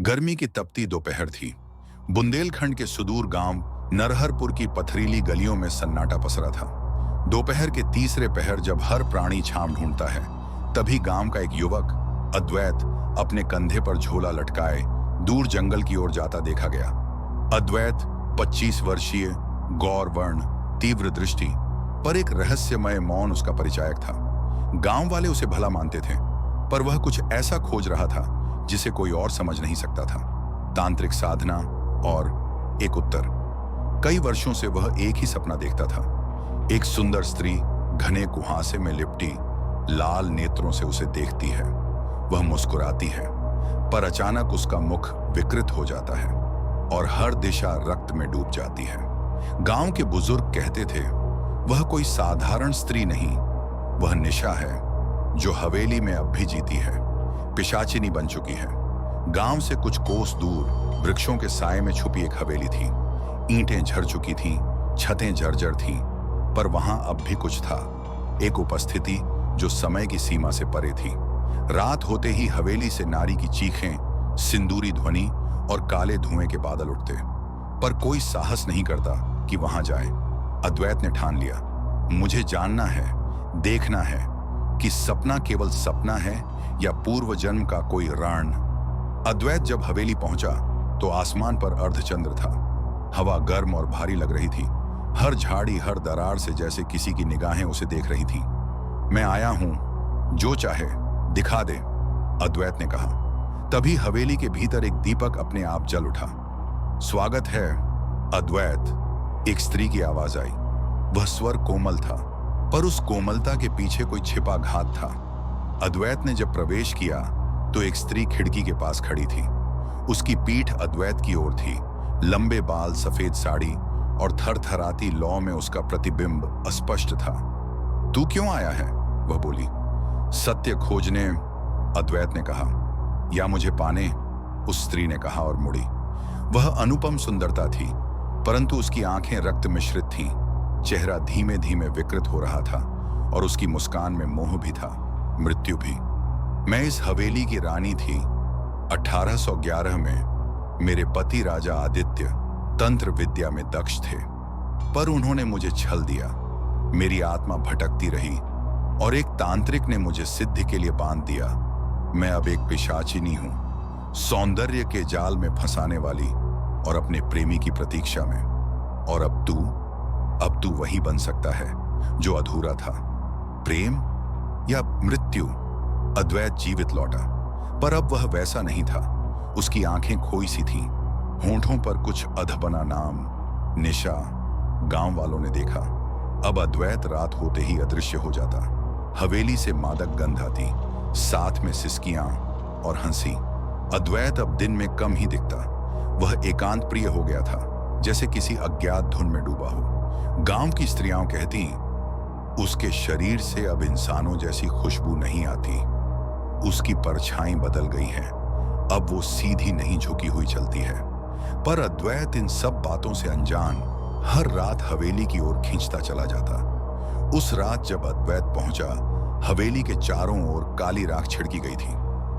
गर्मी की तपती दोपहर थी। बुंदेलखंड के सुदूर गांव नरहरपुर की पथरीली गलियों में सन्नाटा पसरा था। दोपहर के तीसरे पहर जब हर प्राणी छांव ढूंढता है, तभी गांव का एक युवक अद्वैत अपने कंधे पर झोला लटकाए दूर जंगल की ओर जाता देखा गया। अद्वैत 25 वर्षीय, गौर वर्ण, तीव्र दृष्टि, पर एक रहस्यमय मौन उसका परिचायक था। गांव वाले उसे भला मानते थे, पर वह कुछ ऐसा खोज रहा था जिसे कोई और समझ नहीं सकता था। तांत्रिक साधना और एक उत्तर। कई वर्षों से वह एक ही सपना देखता था। एक सुंदर स्त्री घने कुहासे में लिपटी लाल नेत्रों से उसे देखती है। वह मुस्कुराती है, पर अचानक उसका मुख विकृत हो जाता है और हर दिशा रक्त में डूब जाती है। गांव के बुजुर्ग कहते थे, वह कोई साधारण स्त्री नहीं, वह निशा है जो हवेली में अब भी जीती है, पिशाचिनी बन चुकी है। गांव से कुछ कोस दूर वृक्षों के साए में छुपी एक हवेली थी। ईंटें झड़ चुकी थीं, छतें जर्जर थीं, पर वहां अब भी कुछ था, एक उपस्थिति जो समय की सीमा से परे थी। रात होते ही हवेली से नारी की चीखें, सिंदूरी ध्वनि और काले धुएं के बादल उठते, पर कोई साहस नहीं करता कि वहां जाए। अद्वैत ने ठान लिया, मुझे जानना है, देखना है कि सपना केवल सपना है या पूर्व जन्म का कोई रण। अद्वैत जब हवेली पहुंचा तो आसमान पर अर्धचंद्र था। हवा गर्म और भारी लग रही थी। हर झाड़ी, हर दरार से जैसे किसी की निगाहें उसे देख रही थीं। मैं आया हूं, जो चाहे दिखा दे, अद्वैत ने कहा। तभी हवेली के भीतर एक दीपक अपने आप जल उठा। स्वागत है अद्वैत, एक स्त्री की आवाज आई। वह स्वर कोमल था, पर उस कोमलता के पीछे कोई छिपा घात था। अद्वैत ने जब प्रवेश किया तो एक स्त्री खिड़की के पास खड़ी थी। उसकी पीठ अद्वैत की ओर थी। लंबे बाल, सफेद साड़ी और थरथराती लौ में उसका प्रतिबिंब अस्पष्ट था। तू क्यों आया है? वह बोली। सत्य खोजने, अद्वैत ने कहा। या मुझे पाने? उस स्त्री ने कहा और मुड़ी। वह अनुपम सुंदरता थी, परंतु उसकी आंखें रक्त मिश्रित थीं। चेहरा धीमे धीमे विकृत हो रहा था और उसकी मुस्कान में मोह भी था, मृत्यु भी। मैं इस हवेली की रानी थी। 1811 में मेरे पति राजा आदित्य तंत्र विद्या में दक्ष थे, पर उन्होंने मुझे छल दिया। मेरी आत्मा भटकती रही और एक तांत्रिक ने मुझे सिद्धि के लिए बांध दिया। मैं अब एक पिशाचिनी हूं, सौंदर्य के जाल में फंसाने वाली और अपने प्रेमी की प्रतीक्षा में। और अब तू वही बन सकता है जो अधूरा था, प्रेम या मृत्यु। अद्वैत जीवित लौटा, पर अब वह वैसा नहीं था। उसकी आंखें खोई सी थीं, होंठों पर कुछ अधबना नाम, निशा। गांव वालों ने देखा, अब अद्वैत रात होते ही अदृश्य हो जाता। हवेली से मादक गंध आती, साथ में सिसकियां और हंसी। अद्वैत अब दिन में कम ही दिखता। वह एकांत प्रिय हो गया था, जैसे किसी अज्ञात धुन में डूबा हो। गांव की स्त्रियां कहती, उसके शरीर से अब इंसानों जैसी खुशबू नहीं आती। उसकी परछाई बदल गई है, अब वो सीधी नहीं झुकी हुई चलती है। पर अद्वैत इन सब बातों से अनजान हर रात हवेली की ओर खींचता चला जाता। उस रात जब अद्वैत पहुंचा, हवेली के चारों ओर काली राख छिड़की गई थी।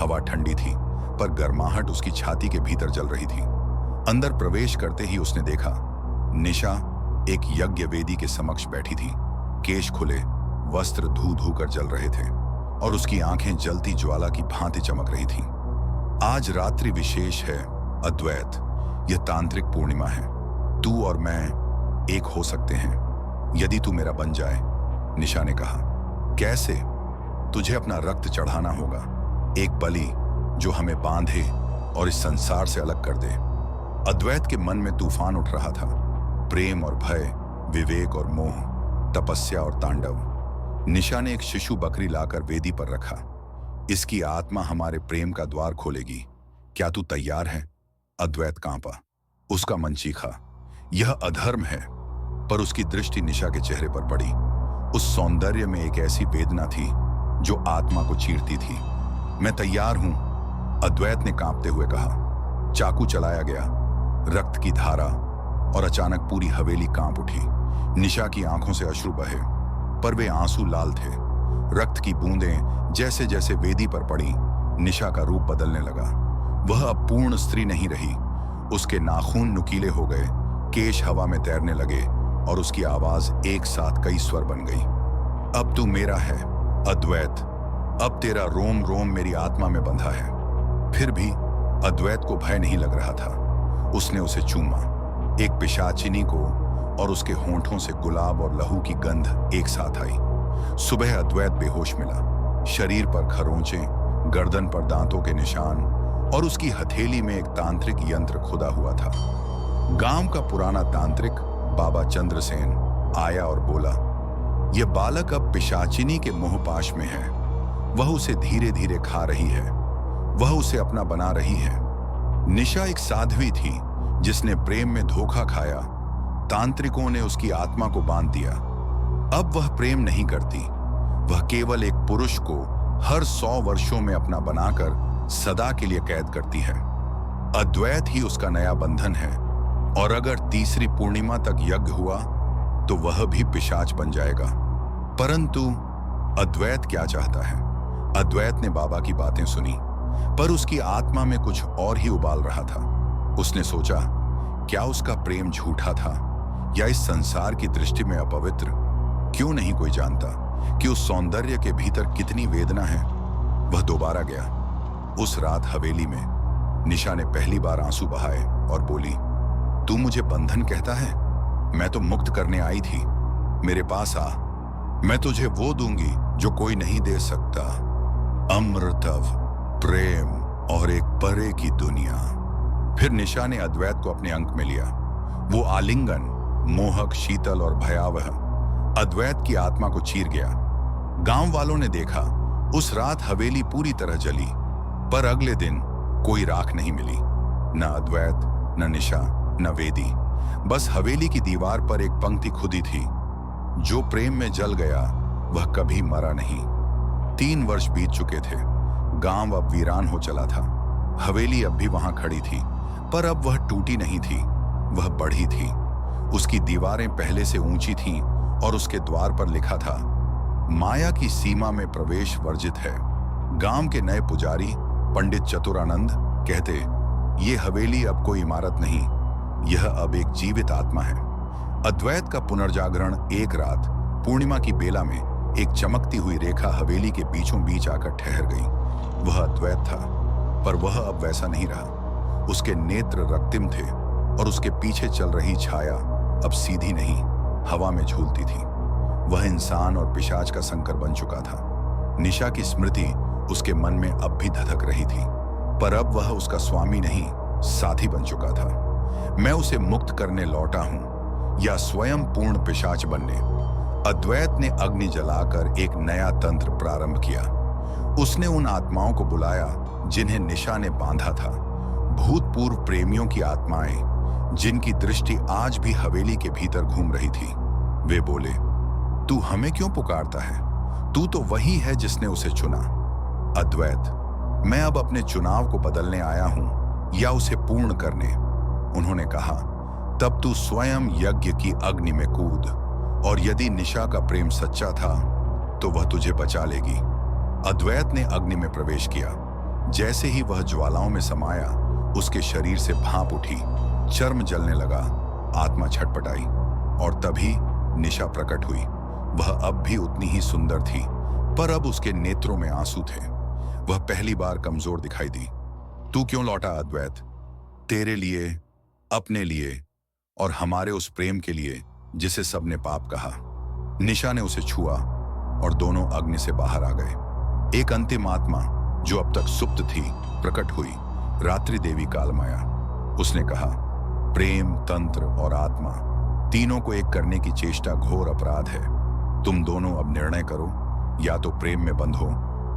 हवा ठंडी थी, पर गर्माहट उसकी छाती के भीतर जल रही थी। अंदर प्रवेश करते ही उसने देखा, निशा एक यज्ञ वेदी के समक्ष बैठी थी। केश खुले, वस्त्र धू धू कर जल रहे थे और उसकी आंखें जलती ज्वाला की भांति चमक रही थीं। आज रात्रि विशेष है अद्वैत, यह तांत्रिक पूर्णिमा है। तू और मैं एक हो सकते हैं यदि तू मेरा बन जाए, निशा ने कहा। कैसे? तुझे अपना रक्त चढ़ाना होगा, एक बलि जो हमें बांधे और इस संसार से अलग कर दे। अद्वैत के मन में तूफान उठ रहा था। प्रेम और भय, विवेक और मोह, तपस्या और तांडव। निशा ने एक शिशु बकरी लाकर वेदी पर रखा। इसकी आत्मा हमारे प्रेम का द्वार खोलेगी, क्या तू तैयार है? अद्वैत कांपा। उसका मन चीखा, यह अधर्म है, पर उसकी दृष्टि निशा के चेहरे पर पड़ी। उस सौंदर्य में एक ऐसी वेदना थी जो आत्मा को चीरती थी। मैं तैयार हूं, अद्वैत ने कांपते हुए कहा। चाकू चलाया गया, रक्त की धारा, और अचानक पूरी हवेली कांप उठी। निशा की आंखों से अश्रु बहे, पर वे आंसू लाल थे। रक्त की बूंदें जैसे जैसे वेदी पर पड़ी, निशा का रूप बदलने लगा। वह अब पूर्ण स्त्री नहीं रही। उसके नाखून नुकीले हो गए, केश हवा में तैरने लगे और उसकी आवाज एक साथ कई स्वर बन गई। अब तू मेरा है अद्वैत, अब तेरा रोम रोम मेरी आत्मा में बंधा है। फिर भी अद्वैत को भय नहीं लग रहा था। उसने उसे चूमा, एक पिशाचिनी को, और उसके होंठों से गुलाब और लहू की गंध एक साथ आई। सुबह अद्वैत बेहोश मिला। शरीर पर खरोंचे, गर्दन पर दांतों के निशान और उसकी हथेली में एक तांत्रिक यंत्र खुदा हुआ था। गांव का पुराना तांत्रिक बाबा चंद्रसेन आया और बोला, यह बालक अब पिशाचिनी के मोहपाश में है। वह उसे धीरे धीरे खा रही है, वह उसे अपना बना रही है। निशा एक साध्वी थी जिसने प्रेम में धोखा खाया। तांत्रिकों ने उसकी आत्मा को बांध दिया। अब वह प्रेम नहीं करती, वह केवल एक पुरुष को हर 100 वर्षों में अपना बनाकर सदा के लिए कैद करती है। अद्वैत ही उसका नया बंधन है, और अगर तीसरी पूर्णिमा तक यज्ञ हुआ तो वह भी पिशाच बन जाएगा। परंतु अद्वैत क्या चाहता है? अद्वैत ने बाबा की बातें सुनी, पर उसकी आत्मा में कुछ और ही उबाल रहा था। उसने सोचा, क्या उसका प्रेम झूठा था या इस संसार की दृष्टि में अपवित्र? क्यों नहीं कोई जानता कि उस सौंदर्य के भीतर कितनी वेदना है। वह दोबारा गया। उस रात हवेली में निशा ने पहली बार आंसू बहाए और बोली, तू मुझे बंधन कहता है? मैं तो मुक्त करने आई थी। मेरे पास आ, मैं तुझे वो दूंगी जो कोई नहीं दे सकता, अमृतव, प्रेम और एक परे की दुनिया। फिर निशा ने अद्वैत को अपने अंक में लिया। वो आलिंगन मोहक, शीतल और भयावह अद्वैत की आत्मा को चीर गया। गांव वालों ने देखा, उस रात हवेली पूरी तरह जली, पर अगले दिन कोई राख नहीं मिली। न अद्वैत, न निशा, न वेदी। बस हवेली की दीवार पर एक पंक्ति खुदी थी, जो प्रेम में जल गया वह कभी मरा नहीं। 3 वर्ष बीत चुके थे। गांव अब वीरान हो चला था। हवेली अब भी वहां खड़ी थी, पर अब वह टूटी नहीं थी, वह बढ़ी थी। उसकी दीवारें पहले से ऊंची थीं और उसके द्वार पर लिखा था, माया की सीमा में प्रवेश वर्जित है। गांव के नए पुजारी पंडित चतुरानंद कहते, ये हवेली अब कोई इमारत नहीं, यह अब एक जीवित आत्मा है। अद्वैत का पुनर्जागरण एक रात पूर्णिमा की बेला में एक चमकती हुई रेखा हवेली के बीचों बीच आकर ठहर गई। वह अद्वैत था, पर वह अब वैसा नहीं रहा। उसके नेत्र रक्तिम थे और उसके पीछे चल रही छाया अब सीधी नहीं, हवा में झूलती थी। वह इंसान और पिशाच का संकर बन चुका था। निशा की स्मृति उसके मन में अब भी धधक रही थी, पर अब वह उसका स्वामी नहीं, साथी बन चुका था। मैं उसे मुक्त करने लौटा हूं या स्वयं पूर्ण पिशाच बनने? अद्वैत ने अग्नि जलाकर एक नया तंत्र प्रारंभ किया। उसने उन आत्माओं को बुलाया जिन्हें निशा ने बांधा था, भूतपूर्व प्रेमियों की आत्माएं जिनकी दृष्टि आज भी हवेली के भीतर घूम रही थी। वे बोले, तू हमें क्यों पुकारता है? तू तो वही है जिसने उसे चुना। अद्वैत, मैं अब अपने चुनाव को बदलने आया हूं या उसे पूर्ण करने। उन्होंने कहा, तब तू स्वयं यज्ञ की अग्नि में कूद, और यदि निशा का प्रेम सच्चा था तो वह तुझे बचा लेगी। अद्वैत ने अग्नि में प्रवेश किया। जैसे ही वह ज्वालाओं में समाया, उसके शरीर से भाप उठी, चर्म जलने लगा, आत्मा छटपटाई, और तभी निशा प्रकट हुई। वह अब भी उतनी ही सुंदर थी, पर अब उसके नेत्रों में आंसू थे। वह पहली बार कमजोर दिखाई दी। तू क्यों लौटा अद्वैत? तेरे लिए, अपने लिए और हमारे उस प्रेम के लिए जिसे सबने पाप कहा। निशा ने उसे छुआ और दोनों अग्नि से बाहर आ गए। एक अंतिम आत्मा जो अब तक सुप्त थी प्रकट हुई, रात्रि देवी कालमाया। उसने कहा, प्रेम, तंत्र और आत्मा तीनों को एक करने की चेष्टा घोर अपराध है। तुम दोनों अब निर्णय करो, या तो प्रेम में बंधो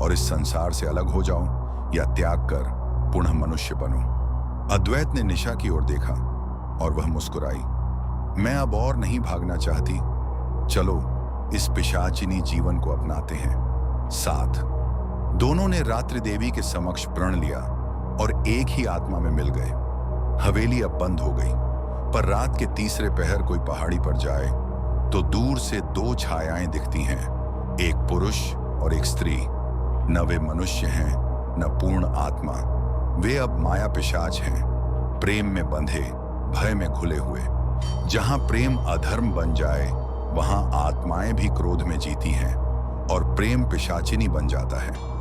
और इस संसार से अलग हो जाओ, या त्याग कर पुनः मनुष्य बनो। अद्वैत ने निशा की ओर देखा और वह मुस्कुराई। मैं अब और नहीं भागना चाहती, चलो इस पिशाचिनी जीवन को अपनाते हैं साथ। दोनों ने रात्रि देवी के समक्ष प्रण लिया और एक ही आत्मा में मिल गए। हवेली अब बंद हो गई, पर रात के तीसरे पहर कोई पहाड़ी पर जाए तो दूर से 2 छायाएं दिखती हैं, एक पुरुष और एक स्त्री। न वे मनुष्य हैं, न पूर्ण आत्मा। वे अब माया पिशाच हैं, प्रेम में बंधे, भय में घुले हुए। जहां प्रेम अधर्म बन जाए, वहां आत्माएं भी क्रोध में जीती हैं और प्रेम पिशाचिनी बन जाता है।